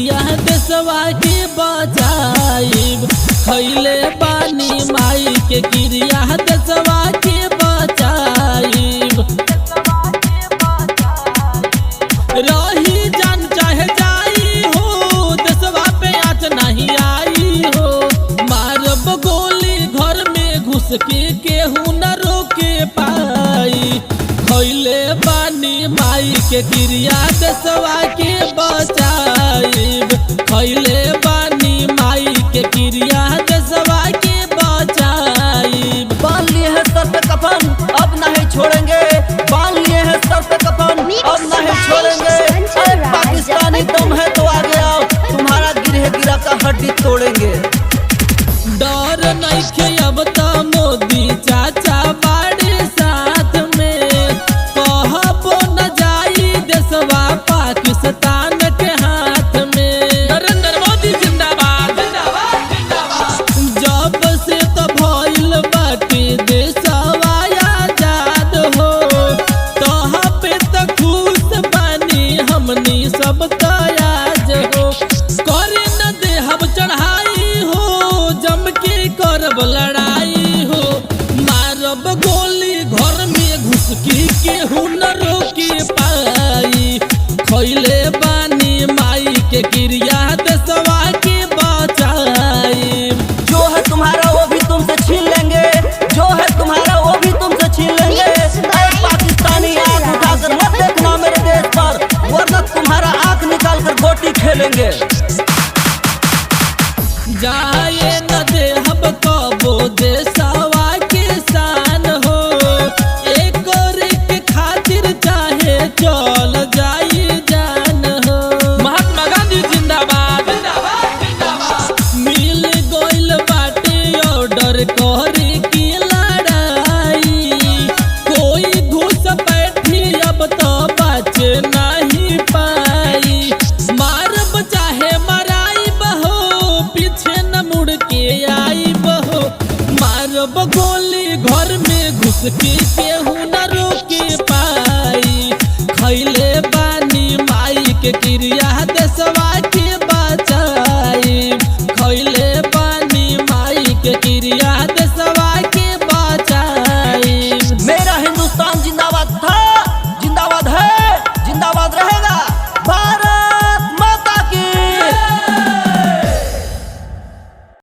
क्रिया देशवा के बचाइब। खैले बानी माई के क्रिया देशवा के बचाइब। रही जान चाहे जाई हो देशवा पे आँच नहीं आई हो। मारब गोली घर में घुस के केहू न रोके पाई। खैले बानी माई के क्रिया देशवा के बचाइब। खैले बानी माई के क्रिया देशवा के बचाइब। बांध लिए है सर पे कफन अब नहीं छोड़ेंगे। बांध लिए है सर पे कफन अब नहीं छोड़ेंगे। अरे पाकिस्तानी दम है तो आगे आओ, तुम्हारा गिरे गिरा का हड्डी तोड़ेंगे। डर नहीं अब तो मोदी चाचा बाड़े साथ में। कहबो न जाई देशवा पाकिस्तान के हाथ में। नरेंद्र मोदी जिंदाबाद जिंदाबाद जिंदाबाद। जब से तो भइल बाटे देशवा आजाद हो, तहाँ पे तो खुश बानी हमनी सब तयाज हो। करे न देहब चढ़ाई हो, जम के करब लड़ाई हो। मारब गोली घर में घुस के केहू न रोके पाई। खैले बानी माई के क्रिया देशवा के बचाइब। जो है तुम्हारा वो भी तुमसे छीन लेंगे। जो है तुम्हारा वो भी तुमसे छीन लेंगे। अरे पाकिस्तानी आँख उठाकर मत देखना मेरे देश पर, वरना तुम्हारा आँख निकाल कर गोटी खेलेंगे। जाए न देहब कबो देशवा के शान हो। एक के खातिर चाहे चल जाई जान हो। महात्मा गांधी जिंदाबाद जिंदाबाद जिंदाबाद। मिल गइल बाटे ऑर्डर करे की लड़ाई। कोई घुस बैठी अब तो बच नहीं पाई। मारब चाहे मराई बहो, पीछे न मुड़ के आई बहो। मारब गोली घर में घुस के केहू